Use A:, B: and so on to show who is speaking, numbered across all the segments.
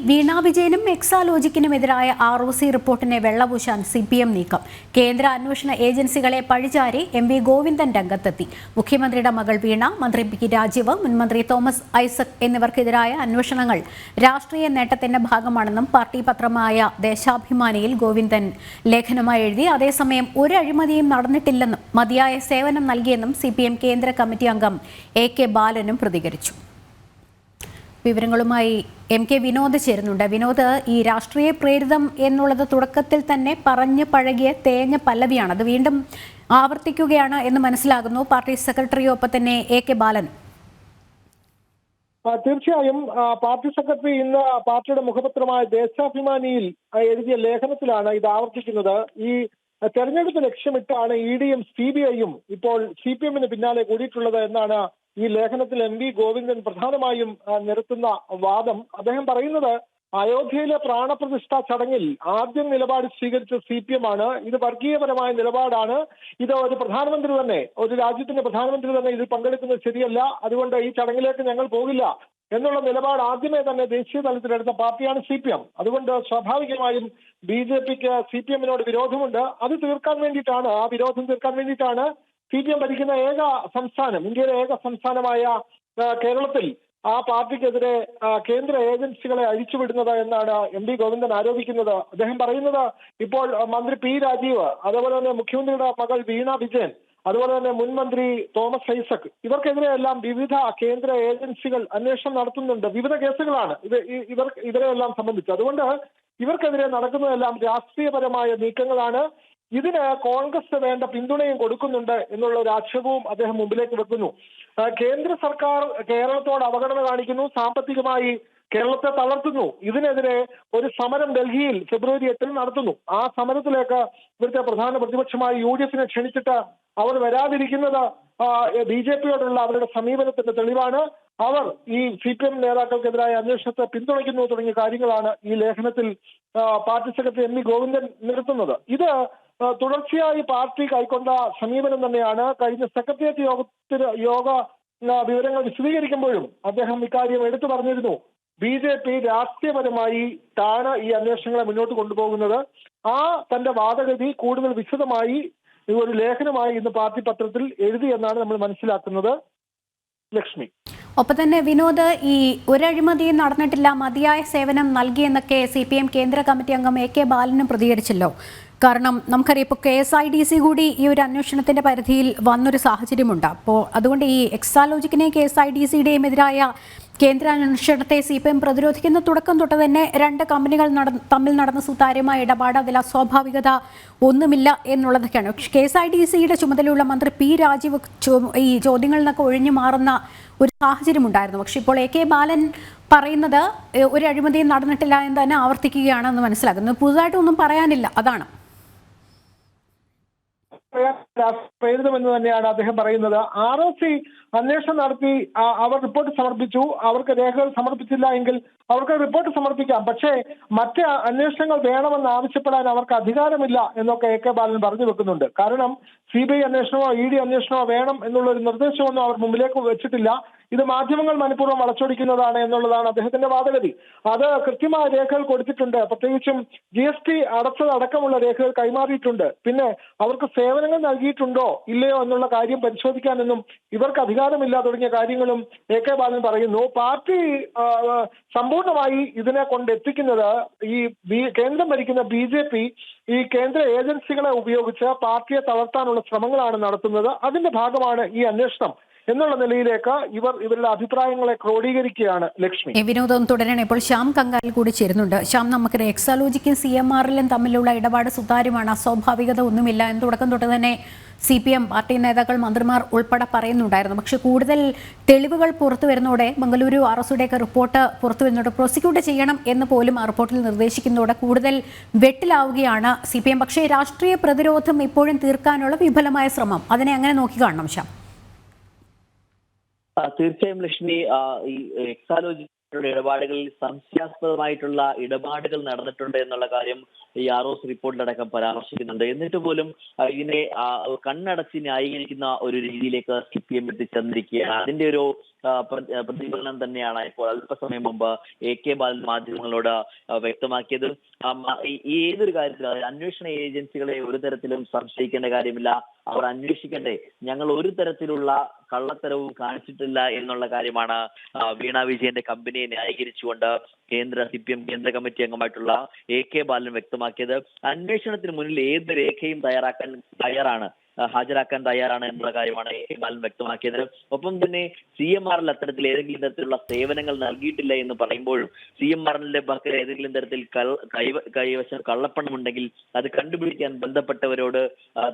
A: വീണ വിജയനും എക്സാലോജിക്കിനുമെതിരായ ROC റിപ്പോർട്ടിനെ വെള്ളപൂശാൻ CPM നീക്കം. കേന്ദ്ര അന്വേഷണ ഏജൻസികളെ പഴിചാരി MV ഗോവിന്ദൻ രംഗത്തെത്തി. മുഖ്യമന്ത്രിയുടെ മകൾ വീണ, മന്ത്രി പി രാജീവ്, മുൻമന്ത്രി തോമസ് ഐസക് എന്നിവർക്കെതിരായ അന്വേഷണങ്ങൾ രാഷ്ട്രീയ നേട്ടത്തിന്റെ ഭാഗമാണെന്നും പാർട്ടി പത്രമായ ദേശാഭിമാനിയിൽ ഗോവിന്ദൻ ലേഖനമായി എഴുതി. അതേസമയം ഒരു അഴിമതിയും നടന്നിട്ടില്ലെന്നും മതിയായ സേവനം നൽകിയെന്നും CPM കേന്ദ്ര കമ്മിറ്റി അംഗം AK ബാലനും പ്രതികരിച്ചു. വിവരങ്ങളുമായി MK വിനോദ് ചേരുന്നുണ്ട്. വിനോദ്, ഈ രാഷ്ട്രീയ പ്രേരിതം എന്നുള്ളത് തുടക്കത്തിൽ തന്നെ പറഞ്ഞു പഴകിയ തേഞ്ഞ പല്ലവിയാണ്. അത് വീണ്ടും ആവർത്തിക്കുകയാണ് എന്ന് മനസ്സിലാകുന്നു പാർട്ടി സെക്രട്ടറിയും ഒപ്പം തന്നെ AK ബാലൻ.
B: തീർച്ചയായും പാർട്ടി സെക്രട്ടറി ഇന്ന് പാർട്ടിയുടെ മുഖപത്രമായ ദേശാഭിമാനിയിൽ എഴുതിയ ലേഖനത്തിലാണ് ഇത് ആവർത്തിക്കുന്നത്. ഈ തെരഞ്ഞെടുപ്പ് ലക്ഷ്യമിട്ടാണ് EDയും CBIയും ഇപ്പോൾ CPMന് പിന്നാലെ കൂടിയിട്ടുള്ളത് എന്നാണ് ഈ ലേഖനത്തിൽ MV ഗോവിന്ദൻ പ്രധാനമായും നിരത്തുന്ന വാദം. അദ്ദേഹം പറയുന്നത് അയോധ്യയിലെ പ്രാണപ്രതിഷ്ഠാ ചടങ്ങിൽ ആദ്യം നിലപാട് സ്വീകരിച്ച CPM ആണ്. ഇത് വർഗീയപരമായ നിലപാടാണ്. ഇത് ഒരു പ്രധാനമന്ത്രി തന്നെ, ഒരു രാജ്യത്തിന്റെ പ്രധാനമന്ത്രി തന്നെ ഇതിൽ പങ്കെടുക്കുന്നത് ശരിയല്ല, അതുകൊണ്ട് ഈ ചടങ്ങിലേക്ക് ഞങ്ങൾ പോകില്ല എന്നുള്ള നിലപാട് ആദ്യമേ തന്നെ ദേശീയ തലത്തിലെടുത്ത പാർട്ടിയാണ് CPM. അതുകൊണ്ട് സ്വാഭാവികമായും BJPക്ക് CPMനോട് വിരോധമുണ്ട്. അത് തീർക്കാൻ വേണ്ടിയിട്ടാണ്, ആ വിരോധം തീർക്കാൻ വേണ്ടിയിട്ടാണ് CPM ഭരിക്കുന്ന ഏക സംസ്ഥാനം, ഇന്ത്യയിലെ ഏക സംസ്ഥാനമായ കേരളത്തിൽ ആ പാർട്ടിക്കെതിരെ കേന്ദ്ര ഏജൻസികളെ അഴിച്ചുവിടുന്നത് എന്നാണ് MV ഗോവിന്ദൻ ആരോപിക്കുന്നത്. അദ്ദേഹം പറയുന്നത് ഇപ്പോൾ മന്ത്രി P രാജീവ്, അതുപോലെ തന്നെ മുഖ്യമന്ത്രിയുടെ മകൾ വീണ വിജയൻ, അതുപോലെ തന്നെ മുൻ മന്ത്രി തോമസ് ഐസക്, ഇവർക്കെതിരെയെല്ലാം വിവിധ കേന്ദ്ര ഏജൻസികൾ അന്വേഷണം നടത്തുന്നുണ്ട്. വിവിധ കേസുകളാണ് ഇവരെല്ലാം സംബന്ധിച്ച്. അതുകൊണ്ട് ഇവർക്കെതിരെ നടക്കുന്നതെല്ലാം രാഷ്ട്രീയപരമായ നീക്കങ്ങളാണ്. ഇതിന് കോൺഗ്രസ് വേണ്ട പിന്തുണയും കൊടുക്കുന്നുണ്ട് എന്നുള്ള ഒരു ആക്ഷേപവും അദ്ദേഹം മുമ്പിലേക്ക് വെക്കുന്നു. കേന്ദ്ര സർക്കാർ കേരളത്തോട് അവഗണന കാണിക്കുന്നു, സാമ്പത്തികമായി കേരളത്തെ തളർത്തുന്നു. ഇതിനെതിരെ ഒരു സമരം ഡൽഹിയിൽ ഫെബ്രുവരി 8 നടത്തുന്നു. ആ സമരത്തിലേക്ക് ഇവിടുത്തെ പ്രധാന പ്രതിപക്ഷമായ UDFനെ ക്ഷണിച്ചിട്ട് അവർ വരാതിരിക്കുന്നത് BJPയോടുള്ള അവരുടെ സമീപനത്തിന്റെ തെളിവാണ്. അവർ ഈ CPM നേതാക്കൾക്കെതിരായ അന്വേഷണത്തെ പിന്തുണയ്ക്കുന്നു തുടങ്ങിയ കാര്യങ്ങളാണ് ഈ ലേഖനത്തിൽ പാർട്ടി സെക്രട്ടറി MV ഗോവിന്ദൻ നിർത്തുന്നത്. ഇത് തുടർച്ചയായി പാർട്ടി കൈക്കൊണ്ട സമീപനം തന്നെയാണ്. കഴിഞ്ഞ സെക്രട്ടേറിയറ്റ് യോഗ വിവരങ്ങൾ വിശദീകരിക്കുമ്പോഴും അദ്ദേഹം ഇക്കാര്യം എടുത്തു പറഞ്ഞിരുന്നു. BJP രാഷ്ട്രീയപരമായി താണ് ഈ അന്വേഷണങ്ങളെ മുന്നോട്ട് കൊണ്ടുപോകുന്നത്. ആ തന്റെ വാദഗതി കൂടുതൽ വിശദമായി ഒരു ലേഖനമായി ഇന്ന് പാർട്ടി പത്രത്തിൽ എഴുതി എന്നാണ് നമ്മൾ മനസ്സിലാക്കുന്നത്. ലക്ഷ്മി.
A: ഒപ്പം തന്നെ വിനോദ്, ഈ ഒരഴിമതിയും നടന്നിട്ടില്ല, മതിയായ സേവനം നൽകിയെന്നൊക്കെ CPM കേന്ദ്ര കമ്മിറ്റി അംഗം AK ബാലനും പ്രതികരിച്ചല്ലോ. കാരണം നമുക്കറിയാം, ഇപ്പോൾ KSIDC കൂടി ഈ ഒരു അന്വേഷണത്തിന്റെ പരിധിയിൽ വന്നൊരു സാഹചര്യമുണ്ട്. അപ്പോൾ അതുകൊണ്ട് ഈ എക്സാലോജിക്കിനെയും KSIDCയുടെയും എതിരായ കേന്ദ്ര അന്വേഷണത്തെ CPM പ്രതിരോധിക്കുന്ന തുടക്കം തൊട്ട് തന്നെ രണ്ട് കമ്പനികൾ തമ്മിൽ നടന്ന സുതാര്യമായ ഇടപാട്, അതിൽ അസ്വാഭാവികത ഒന്നുമില്ല എന്നുള്ളതൊക്കെയാണ്. KSIDCയുടെ ചുമതലയുള്ള മന്ത്രി P രാജീവ് ഈ ചോദ്യങ്ങളിൽ നിന്നൊക്കെ ഒഴിഞ്ഞു മാറുന്ന ഒരു സാഹചര്യം ഉണ്ടായിരുന്നു. പക്ഷെ ഇപ്പോൾ AK ബാലൻ പറയുന്നത് ഒരു അഴിമതിയും നടന്നിട്ടില്ല എന്ന് തന്നെ ആവർത്തിക്കുകയാണെന്ന് മനസ്സിലാക്കുന്നത്. പുതുതായിട്ടൊന്നും പറയാനില്ല, അതാണ്
B: പ്രേരിതമെന്ന് തന്നെയാണ് അദ്ദേഹം പറയുന്നത്. ROC അന്വേഷണം നടത്തി അവർ റിപ്പോർട്ട് സമർപ്പിച്ചു. അവർക്ക് രേഖകൾ സമർപ്പിച്ചില്ല എങ്കിൽ അവർക്ക് റിപ്പോർട്ട് സമർപ്പിക്കാം. പക്ഷേ മറ്റ് അന്വേഷണങ്ങൾ വേണമെന്ന് ആവശ്യപ്പെടാൻ അവർക്ക് അധികാരമില്ല എന്നൊക്കെ AK ബാലൻ പറഞ്ഞു വെക്കുന്നുണ്ട്. കാരണം CBI അന്വേഷണമോ ED അന്വേഷണമോ വേണം എന്നുള്ളൊരു നിർദ്ദേശമൊന്നും അവർ മുമ്പിലേക്ക് വെച്ചിട്ടില്ല. ഇത് മാധ്യമങ്ങൾ മനഃപൂർവ്വം വളച്ചൊടിക്കുന്നതാണ് എന്നുള്ളതാണ് അദ്ദേഹത്തിന്റെ വാദഗതി. അത് കൃത്യമായ രേഖകൾ കൊടുത്തിട്ടുണ്ട്. പ്രത്യേകിച്ചും GST അടച്ചതടക്കമുള്ള രേഖകൾ കൈമാറിയിട്ടുണ്ട്. പിന്നെ അവർക്ക് സേവനങ്ങൾ നൽകിയിട്ടുണ്ടോ ഇല്ലയോ എന്നുള്ള കാര്യം പരിശോധിക്കാനൊന്നും ഇവർക്ക് അധികാരമില്ല തുടങ്ങിയ കാര്യങ്ങളും AK ബാലൻ പറയുന്നു. പാർട്ടി സമ്പൂർണമായി ഇതിനെ കൊണ്ടെത്തിക്കുന്നത് ഈ കേന്ദ്രം ഭരിക്കുന്ന BJP ഈ കേന്ദ്ര ഏജൻസികളെ ഉപയോഗിച്ച് പാർട്ടിയെ തളർത്താനുള്ള ശ്രമങ്ങളാണ് നടത്തുന്നത്. അതിന്റെ ഭാഗമാണ് ഈ അന്വേഷണം എന്നുള്ള നിലയിലേക്ക് ഇവരുടെ അഭിപ്രായങ്ങളെ ക്രോഡീകരിക്കുകയാണ്. ലക്ഷ്മി.
A: വിനോദം തുടരണം. ഇപ്പോൾ ശ്യാം കങ്കാൽ കൂടി ചേരുന്നുണ്ട്. ശ്യാം, നമുക്കറിയാം എക്സാലോജിക്കും CMRലും തമ്മിലുള്ള ഇടപാട് സുതാര്യമാണ്, അസ്വാഭാവികത ഒന്നുമില്ല എന്ന് തുടക്കം തൊട്ട് തന്നെ CPM പാർട്ടി നേതാക്കൾ, മന്ത്രിമാർ ഉൾപ്പെടെ പറയുന്നുണ്ടായിരുന്നു. പക്ഷേ കൂടുതൽ തെളിവുകൾ പുറത്തു വരുന്നതോടെ, ബംഗളൂരു ROCയുടെയൊക്കെ റിപ്പോർട്ട് പുറത്തു വരുന്നതോടെ പ്രോസിക്യൂട്ട് ചെയ്യണം എന്ന് പോലും ആ റിപ്പോർട്ടിൽ നിർദ്ദേശിക്കുന്നതോടെ കൂടുതൽ വെട്ടിലാവുകയാണ് CPM. പക്ഷേ രാഷ്ട്രീയ പ്രതിരോധം ഇപ്പോഴും തീർക്കാനുള്ള വിഫലമായ ശ്രമം, അതിനെ അങ്ങനെ നോക്കിക്കാണണം ശ്യാം?
C: തീർച്ചയായും ലക്ഷ്മി, ഈ എക്സാലോജി ബന്ധപ്പെട്ടുള്ള ഇടപാടുകളിൽ സംശയാസ്പദമായിട്ടുള്ള ഇടപാടുകൾ നടന്നിട്ടുണ്ട് എന്നുള്ള കാര്യം ഈ ROC റിപ്പോർട്ടിലടക്കം പരാമർശിക്കുന്നുണ്ട്. എന്നിട്ട് പോലും ഇതിനെ കണ്ണടച്ച് ന്യായീകരിക്കുന്ന ഒരു രീതിയിലേക്ക് CPM എത്തിച്ചേർന്നിരിക്കുകയാണ്. അതിന്റെ ഒരു പ്രതിഫലനം തന്നെയാണ് ഇപ്പോൾ അല്പസമയം മുമ്പ് AK ബാലൻ മാധ്യമങ്ങളോട് വ്യക്തമാക്കിയത്. ഏതൊരു കാര്യത്തിലും അന്വേഷണ ഏജൻസികളെ ഒരു തരത്തിലും സംശയിക്കേണ്ട കാര്യമില്ല, അവർ അന്വേഷിക്കട്ടെ, ഞങ്ങൾ ഒരു തരത്തിലുള്ള കള്ളത്തരവും കാണിച്ചിട്ടില്ല എന്നുള്ള കാര്യമാണ് വീണ വിജയന്റെ കമ്പനിയെ ന്യായീകരിച്ചുകൊണ്ട് CPM കേന്ദ്ര കമ്മിറ്റി അംഗമായിട്ടുള്ള AK ബാലൻ വ്യക്തമാക്കിയത്. അന്വേഷണത്തിന് മുന്നിൽ ഏത് രേഖയും ഹാജരാക്കാൻ തയ്യാറാണ് എന്നുള്ള കാര്യമാണ് AK ബാലൻ വ്യക്തമാക്കിയത്. ഒപ്പം തന്നെ CMRL അത്തരത്തിൽ ഏതെങ്കിലും തരത്തിലുള്ള സേവനങ്ങൾ നൽകിയിട്ടില്ല എന്ന് പറയുമ്പോഴും CMRLന്റെ പക്കൽ ഏതെങ്കിലും തരത്തിൽ കൈവശം കള്ളപ്പണമുണ്ടെങ്കിൽ അത് കണ്ടുപിടിക്കാൻ ബന്ധപ്പെട്ടവരോട്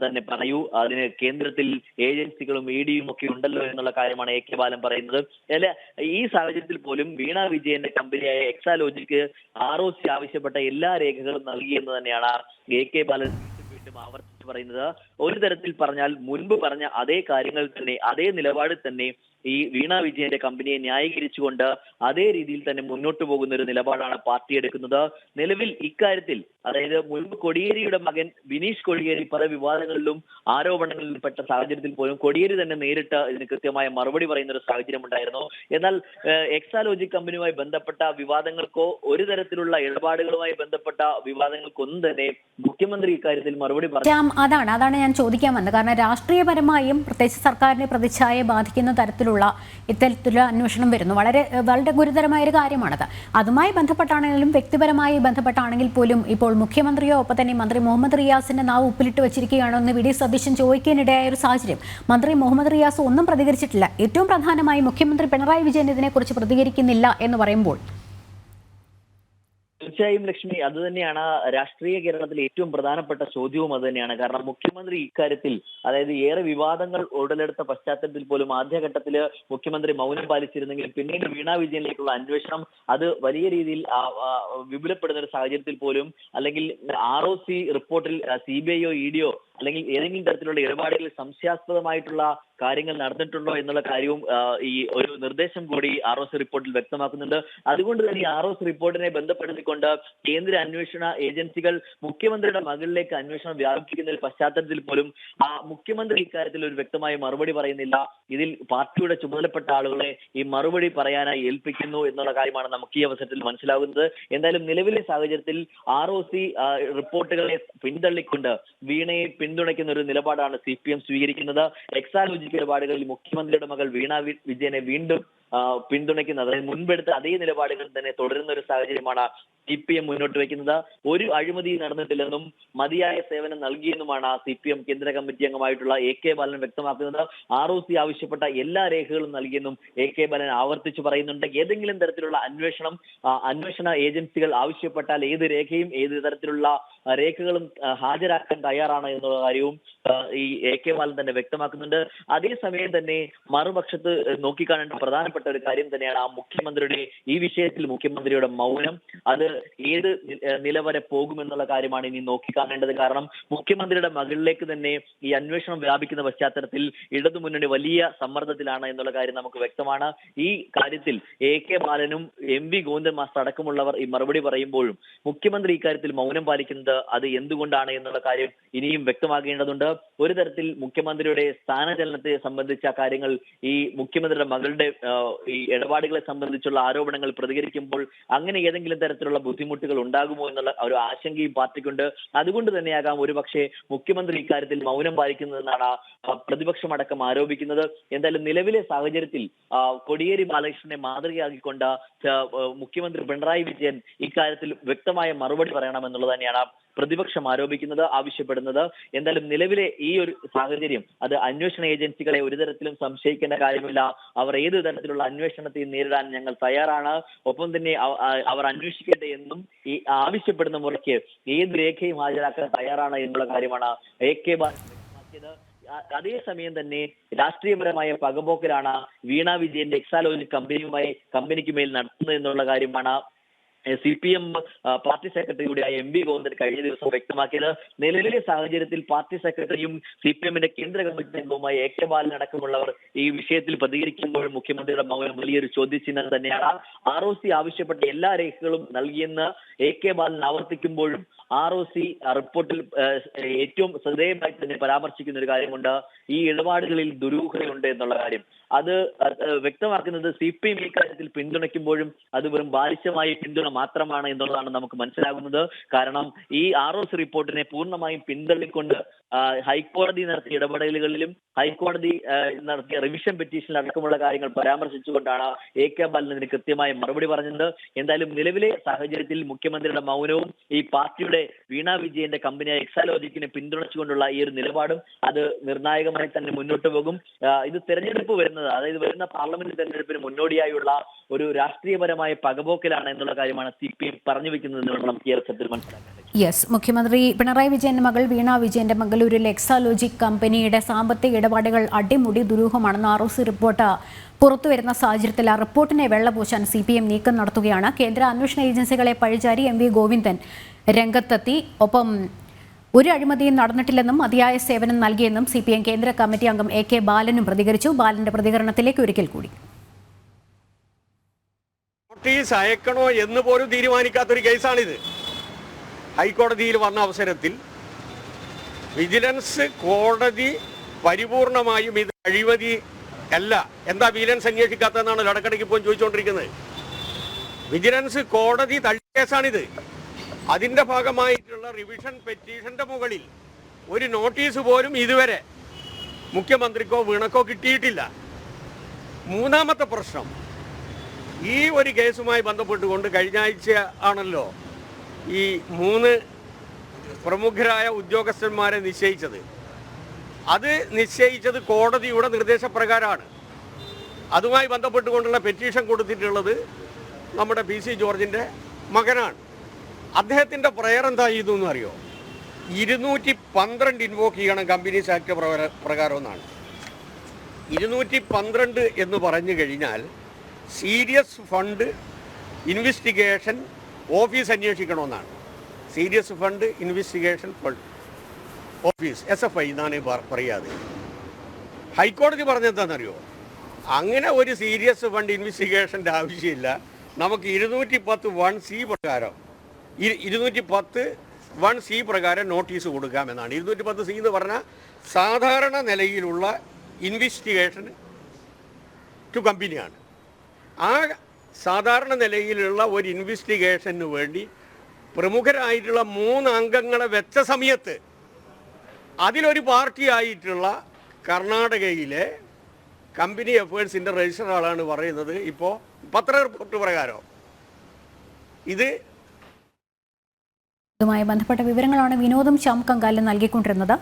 C: തന്നെ പറയൂ, അതിന് കേന്ദ്രത്തിൽ ഏജൻസികളും EDയും ഒക്കെ ഉണ്ടല്ലോ എന്നുള്ള കാര്യമാണ് AK ബാലൻ പറയുന്നത്. അല്ല, ഈ സാഹചര്യത്തിൽ പോലും വീണ വിജയന്റെ കമ്പനിയായ എക്സാലോജിക്ക് ROC ആവശ്യപ്പെട്ട എല്ലാ രേഖകളും നൽകി എന്ന് തന്നെയാണ് AK ബാലൻ ആവർത്തിച്ച് പറയുന്നത്. ഒരു തരത്തിൽ പറഞ്ഞാൽ മുൻപ് പറഞ്ഞ അതേ കാര്യങ്ങൾ തന്നെ, അതേ നിലപാടിൽ തന്നെ ഈ വീണ വിജയന്റെ കമ്പനിയെ ന്യായീകരിച്ചുകൊണ്ട് അതേ രീതിയിൽ തന്നെ മുന്നോട്ട് പോകുന്ന ഒരു നിലപാടാണ് പാർട്ടി എടുക്കുന്നത്. നിലവിൽ ഇക്കാര്യത്തിൽ, അതായത് മുൻപ് കോടിയേരിയുടെ മകൻ ബിനീഷ് കോടിയേരി പല വിവാദങ്ങളിലും ആരോപണങ്ങളിൽ പെട്ട സാഹചര്യത്തിൽ പോലും കോടിയേരി തന്നെ നേരിട്ട് ഇതിന് കൃത്യമായ മറുപടി പറയുന്ന ഒരു സാഹചര്യം ഉണ്ടായിരുന്നു. എന്നാൽ എക്സാലോജി കമ്പനിയുമായി ബന്ധപ്പെട്ട വിവാദങ്ങൾക്കോ ഒരു തരത്തിലുള്ള ഇടപാടുകളുമായി ബന്ധപ്പെട്ട വിവാദങ്ങൾക്കൊന്നും തന്നെ മുഖ്യമന്ത്രി ഇക്കാര്യത്തിൽ മറുപടി പറഞ്ഞു.
A: അതാണ് ഞാൻ ചോദിക്കാൻ വന്നത്. കാരണം രാഷ്ട്രീയപരമായും പ്രത്യേകിച്ച് സർക്കാരിന്റെ പ്രതിച്ഛായയെ ബാധിക്കുന്ന ഇത്തരത്തിലുള്ള അന്വേഷണം വരുന്നു. വളരെ ഗുരുതരമായ ഒരു കാര്യമാണത്. അതുമായി ബന്ധപ്പെട്ടാണെങ്കിലും വ്യക്തിപരമായി ബന്ധപ്പെട്ടാണെങ്കിൽ പോലും ഇപ്പോൾ മുഖ്യമന്ത്രിയോ ഒപ്പം തന്നെ മന്ത്രി മുഹമ്മദ് റിയാസിന്റെ നാവ് ഉപ്പിലിട്ട് വെച്ചിരിക്കുകയാണോ എന്ന് VD സതീശൻ ചോദിക്കാനിടയായ ഒരു സാഹചര്യം. മന്ത്രി മുഹമ്മദ് റിയാസ് ഒന്നും പ്രതികരിച്ചിട്ടില്ല. ഏറ്റവും പ്രധാനമായി മുഖ്യമന്ത്രി പിണറായി വിജയൻ ഇതിനെക്കുറിച്ച് പ്രതികരിക്കുന്നില്ല എന്ന് പറയുമ്പോൾ
C: തീർച്ചയായും ലക്ഷ്മി, അത് തന്നെയാണ് രാഷ്ട്രീയ കേരളത്തിലെ ഏറ്റവും പ്രധാനപ്പെട്ട ചോദ്യവും. അത് തന്നെയാണ്. കാരണം മുഖ്യമന്ത്രി ഇക്കാര്യത്തിൽ, അതായത് ഏറെ വിവാദങ്ങൾ ഉടലെടുത്ത പശ്ചാത്തലത്തിൽ പോലും ആദ്യഘട്ടത്തിൽ മുഖ്യമന്ത്രി മൗനം പാലിച്ചിരുന്നെങ്കിൽ പിന്നീട് വീണ വിജയനിലേക്കുള്ള അന്വേഷണം അത് വലിയ രീതിയിൽ വിപുലപ്പെടുന്ന ഒരു സാഹചര്യത്തിൽ പോലും, അല്ലെങ്കിൽ ROC റിപ്പോർട്ടിൽ CBIയോ EDയോ അല്ലെങ്കിൽ ഏതെങ്കിലും തരത്തിലുള്ള ഇടപാടുകളിൽ സംശയാസ്പദമായിട്ടുള്ള കാര്യങ്ങൾ നടന്നിട്ടുണ്ടോ എന്നുള്ള കാര്യവും ഈ ഒരു നിർദ്ദേശം കൂടി ROC റിപ്പോർട്ടിൽ വ്യക്തമാക്കുന്നുണ്ട്. അതുകൊണ്ട് തന്നെ ROC റിപ്പോർട്ടിനെ ബന്ധപ്പെടുത്തിക്കൊണ്ട് കേന്ദ്ര അന്വേഷണ ഏജൻസികൾ മുഖ്യമന്ത്രിയുടെ മകളിലേക്ക് അന്വേഷണം വ്യാപിപ്പിക്കുന്ന ഒരു പശ്ചാത്തലത്തിൽ പോലും മുഖ്യമന്ത്രി ഇക്കാര്യത്തിൽ ഒരു വ്യക്തമായ മറുപടി പറയുന്നില്ല. ഇതിൽ പാർട്ടിയുടെ ചുമതലപ്പെട്ട ആളുകളെ ഈ മറുപടി പറയാനായി ഏൽപ്പിക്കുന്നു എന്നുള്ള കാര്യമാണ് നമുക്ക് ഈ അവസരത്തിൽ മനസ്സിലാകുന്നത്. എന്തായാലും നിലവിലെ സാഹചര്യത്തിൽ ROC റിപ്പോർട്ടുകളെ പിന്തള്ളിക്കൊണ്ട് വീണയെ പിന്തുണയ്ക്കുന്ന ഒരു നിലപാടാണ് CPM സ്വീകരിക്കുന്നത്. എക്സാലോജി ഇടപാടുകളിൽ മുഖ്യമന്ത്രിയുടെ മകൾ വീണ വിജയനെ വീണ്ടും പിന്തുണയ്ക്കുന്നത്, അതായത് മുൻപെടുത്ത അതേ നിലപാടുകൾ തന്നെ തുടരുന്ന ഒരു സാഹചര്യമാണ് CPM മുന്നോട്ട് വയ്ക്കുന്നത്. ഒരു അഴിമതി നടന്നിട്ടില്ലെന്നും മതിയായ സേവനം നൽകിയെന്നുമാണ് CPM കേന്ദ്ര കമ്മിറ്റി അംഗമായിട്ടുള്ള AK ബാലൻ വ്യക്തമാക്കുന്നത്. ROC ആവശ്യപ്പെട്ട എല്ലാ രേഖകളും നൽകിയെന്നും AK ബാലൻ ആവർത്തിച്ച് പറയുന്നുണ്ട്. ഏതെങ്കിലും തരത്തിലുള്ള അന്വേഷണ ഏജൻസികൾ ആവശ്യപ്പെട്ടാൽ ഏത് രേഖയും ഏത് തരത്തിലുള്ള രേഖകളും ഹാജരാക്കാൻ തയ്യാറാണ് എന്നുള്ള കാര്യവും ഈ AK ബാലൻ തന്നെ വ്യക്തമാക്കുന്നുണ്ട്. അതേസമയം തന്നെ മറുപക്ഷത്ത് നോക്കിക്കാണേണ്ട പ്രധാനപ്പെട്ട ഒരു കാര്യം തന്നെയാണ് മുഖ്യമന്ത്രിയുടെ ഈ വിഷയത്തിൽ മുഖ്യമന്ത്രിയുടെ മൗനം. അത് ഏത് നിലവരെ പോകുമെന്നുള്ള കാര്യമാണ് ഇനി നോക്കിക്കാണേണ്ടത്. കാരണം മുഖ്യമന്ത്രിയുടെ മകളിലേക്ക് തന്നെ ഈ അന്വേഷണം വ്യാപിക്കുന്ന പശ്ചാത്തലത്തിൽ ഇടതുമുന്നണി വലിയ സമ്മർദ്ദത്തിലാണ് എന്നുള്ള കാര്യം നമുക്ക് വ്യക്തമാണ്. ഈ കാര്യത്തിൽ AK ബാലനും MV ഗോവിന്ദൻ മാസ്റ്റർ അടക്കമുള്ളവർ ഈ മറുപടി പറയുമ്പോഴും മുഖ്യമന്ത്രി ഇക്കാര്യത്തിൽ മൗനം പാലിക്കുന്നത് അത് എന്തുകൊണ്ടാണ് എന്നുള്ള കാര്യം ഇനിയും വ്യക്തമാകേണ്ടതുണ്ട്. ഒരു തരത്തിൽ മുഖ്യമന്ത്രിയുടെ സ്ഥാനചലനത്തെ സംബന്ധിച്ച കാര്യങ്ങൾ, ഈ മുഖ്യമന്ത്രിയുടെ മകളുടെ ഈ ഇടപാടുകളെ സംബന്ധിച്ചുള്ള ആരോപണങ്ങൾ പ്രതികരിക്കുമ്പോൾ അങ്ങനെ ഏതെങ്കിലും തരത്തിലുള്ള ബുദ്ധിമുട്ടുകൾ ഉണ്ടാകുമോ എന്നുള്ള ഒരു ആശങ്കയും പാർട്ടിക്കുണ്ട്. അതുകൊണ്ട് തന്നെയാകാം ഒരുപക്ഷെ മുഖ്യമന്ത്രി ഇക്കാര്യത്തിൽ മൗനം പാലിക്കുന്നതെന്നാണ് പ്രതിപക്ഷമടക്കം ആരോപിക്കുന്നത്. എന്തായാലും നിലവിലെ സാഹചര്യത്തിൽ കോടിയേരി ബാലകൃഷ്ണനെ മാതൃകയാക്കിക്കൊണ്ട് മുഖ്യമന്ത്രി പിണറായി വിജയൻ ഇക്കാര്യത്തിൽ വ്യക്തമായ മറുപടി പറയണമെന്നുള്ളത് തന്നെയാണ് പ്രതിപക്ഷം ആവശ്യപ്പെടുന്നത്. എന്തായാലും നിലവിലെ ഈ ഒരു സാഹചര്യം അത് അന്വേഷണ ഏജൻസികളെ ഒരു തരത്തിലും സംശയിക്കേണ്ട കാര്യമില്ല. അവർ ഏത് തരത്തിലുള്ള അന്വേഷണത്തെയും നേരിടാൻ ഞങ്ങൾ തയ്യാറാണ്. ഒപ്പം തന്നെ അവർ അന്വേഷിക്കട്ടെ എന്നും ഈ ആവശ്യപ്പെടുന്ന മുറയ്ക്ക് ഏത് രേഖയും ഹാജരാക്കാൻ തയ്യാറാണ് എന്നുള്ള കാര്യമാണ് AK ബാലൻ വ്യക്തമാക്കിയത്. അതേസമയം തന്നെ രാഷ്ട്രീയപരമായ പകപോക്കലാണ് വീണ വിജയന്റെ എക്സാലോജി കമ്പനിക്ക് മേൽ നടത്തുന്നത് എന്നുള്ള കാര്യമാണ് CPM പാർട്ടി സെക്രട്ടറി കൂടിയായ MV ഗോവിന്ദൻ കഴിഞ്ഞ ദിവസം വ്യക്തമാക്കിയത് നിലവിലെ സാഹചര്യത്തിൽ പാർട്ടി സെക്രട്ടറിയും CPM-ന്റെ കേന്ദ്ര കമ്മിറ്റി അംഗവുമായ AK ബാലൻ അടക്കമുള്ളവർ ഈ വിഷയത്തിൽ പ്രതികരിക്കുമ്പോൾ മുഖ്യമന്ത്രിയുടെ മൗനം വലിയൊരു ചോദ്യചിഹ്നം തന്നെയാണ്. ROC ആവശ്യപ്പെട്ട എല്ലാ രേഖകളും നൽകിയെന്ന് AK ബാലൻ ആവർത്തിക്കുമ്പോഴും ROC റിപ്പോർട്ടിൽ ഏറ്റവും ശ്രദ്ധേയമായി തന്നെ പരാമർശിക്കുന്ന ഒരു കാര്യമുണ്ട്. ഈ ഇടപാടുകളിൽ ദുരൂഹതയുണ്ട് എന്നുള്ള കാര്യം. അത് വ്യക്തമാക്കുന്നത് CPM ഈ കാര്യത്തിൽ പിന്തുണയ്ക്കുമ്പോഴും അത് വെറും ബാലിശമായ പിന്തുണ മാത്രമാണ് എന്നുള്ളതാണ് നമുക്ക് മനസ്സിലാകുന്നത്. കാരണം ഈ ROC റിപ്പോർട്ടിനെ പൂർണ്ണമായും പിന്തള്ളിക്കൊണ്ട് ഹൈക്കോടതി നടത്തിയ ഇടപെടലുകളിലും ഹൈക്കോടതി നടത്തിയ റിവിഷൻ പെറ്റീഷനിൽ അടക്കമുള്ള കാര്യങ്ങൾ പരാമർശിച്ചുകൊണ്ടാണ് AK ബാലൻ ഇതിന് കൃത്യമായ മറുപടി പറഞ്ഞത്. എന്തായാലും നിലവിലെ സാഹചര്യത്തിൽ മുഖ്യമന്ത്രിയുടെ മൗനവും ഈ പാർട്ടിയുടെ വീണ വിജയന്റെ കമ്പനിയായ എക്സാലോജിക്കിനെ പിന്തുണച്ചുകൊണ്ടുള്ള ഈ ഒരു നിലപാടും അത് നിർണായകമായി തന്നെ മുന്നോട്ട് പോകും. ഇത് തെരഞ്ഞെടുപ്പ് വരുന്നത്, അതായത് വരുന്ന പാർലമെന്റ് തെരഞ്ഞെടുപ്പിന് മുന്നോടിയായുള്ള ഒരു രാഷ്ട്രീയപരമായ പകപോക്കലാണ് എന്നുള്ള കാര്യമാണ് CPM പറഞ്ഞു വെക്കുന്നത് എന്ന് നമുക്ക് ഈ അവസരത്തിൽ മനസ്സിലാക്കാൻ.
A: യെസ്, മുഖ്യമന്ത്രി പിണറായി വിജയന്റെ മകൾ വീണ വിജയന്റെ മംഗളൂരിലെ എക്സാലോജിക് കമ്പനിയുടെ സാമ്പത്തിക ഇടപാടുകൾ അടിമുടി ദുരൂഹമാണെന്ന് ROC റിപ്പോർട്ട് പുറത്തുവരുന്ന സാഹചര്യത്തിൽ ആ റിപ്പോർട്ടിനെ വെള്ളപൂശാൻ CPM നീക്കം നടത്തുകയാണ്. കേന്ദ്ര അന്വേഷണ ഏജൻസികളെ പഴിചാരി MV ഗോവിന്ദൻ രംഗത്തെത്തി. ഒപ്പം ഒരു അഴിമതിയും നടന്നിട്ടില്ലെന്നും മതിയായ സേവനം നൽകിയെന്നും CPM കേന്ദ്ര കമ്മിറ്റി അംഗം AK ബാലനും പ്രതികരിച്ചു. ബാലന്റെ പ്രതികരണത്തിലേക്ക് ഒരിക്കൽ കൂടി.
D: നോട്ടീസ് അയക്കണോ എന്ന് പോലും തീരുമാനിക്കാത്തൊരു കേസാണിത്. ഹൈക്കോടതിയിൽ വന്ന അവസരത്തിൽ വിജിലൻസ് കോടതി പരിപൂർണമായും ഇത് അഴിമതി അല്ല, എന്താ വിജിലൻസ് അന്വേഷിക്കാത്തതെന്നാണ് ഇടക്കിടയ്ക്ക് ഇപ്പോൾ ചോദിച്ചുകൊണ്ടിരിക്കുന്നത്. വിജിലൻസ് കോടതി തള്ളിയ കേസാണിത്. അതിൻ്റെ ഭാഗമായിട്ടുള്ള റിവിഷൻ പെറ്റീഷന്റെ മുകളിൽ ഒരു നോട്ടീസ് പോലും ഇതുവരെ മുഖ്യമന്ത്രിക്കോ വീണക്കോ കിട്ടിയിട്ടില്ല. മൂന്നാമത്തെ പ്രശ്നം, ഈ ഒരു കേസുമായി ബന്ധപ്പെട്ടുകൊണ്ട് കഴിഞ്ഞ ആഴ്ച ആണല്ലോ ഈ 3 പ്രമുഖരായ ഉദ്യോഗസ്ഥന്മാരെ നിശ്ചയിച്ചത്. അത് നിശ്ചയിച്ചത് കോടതിയുടെ നിർദ്ദേശപ്രകാരമാണ്. അതുമായി ബന്ധപ്പെട്ടുകൊണ്ടുള്ള പെറ്റീഷൻ കൊടുത്തിട്ടുള്ളത് നമ്മുടെ PC ജോർജിൻ്റെ മകനാണ്. അദ്ദേഹത്തിൻ്റെ പ്രയർ എന്താ ചെയ്തു അറിയോ? 212 ഇൻവോക്ക് ചെയ്യണം കമ്പനീസ് ആക്ട് പ്രകാരം എന്നാണ്. 212 എന്ന് പറഞ്ഞു കഴിഞ്ഞാൽ സീരിയസ് ഫണ്ട് ഇൻവെസ്റ്റിഗേഷൻ ഓഫീസ് അന്വേഷിക്കണമെന്നാണ്. Serious fund investigation fund office SFI എന്നാണ് പറയാതെ. ഹൈക്കോടതി പറഞ്ഞെന്താണെന്നറിയോ? അങ്ങനെ ഒരു സീരിയസ് ഫണ്ട് ഇൻവെസ്റ്റിഗേഷൻ്റെ ആവശ്യമില്ല. നമുക്ക് 210(1)(c) പ്രകാരം 210(1)(c) പ്രകാരം നോട്ടീസ് കൊടുക്കാമെന്നാണ്. 210(c) എന്ന് പറഞ്ഞാൽ സാധാരണ നിലയിലുള്ള ഇൻവെസ്റ്റിഗേഷൻ ടു കമ്പനിയാണ്. ആ സാധാരണ നിലയിലുള്ള ഒരു ഇൻവെസ്റ്റിഗേഷന് വേണ്ടി പ്രമുഖരായിട്ടുള്ള 3 അംഗങ്ങളെ വെച്ച സമയത്ത് അതിലൊരു പാർട്ടിയായിട്ടുള്ള കർണാടകയിലെ കമ്പനി അഫയേഴ്സിൻ്റെ രജിസ്ട്രാർ ആളാണ് പറയുന്നത് ഇപ്പോൾ പത്ര റിപ്പോർട്ട് പ്രകാരം
A: ഇതുമായി ബന്ധപ്പെട്ട വിവരങ്ങളാണ് വിനോദം ശ്യാം കങ്കാലൻ നൽകിക്കൊണ്ടിരുന്നത്.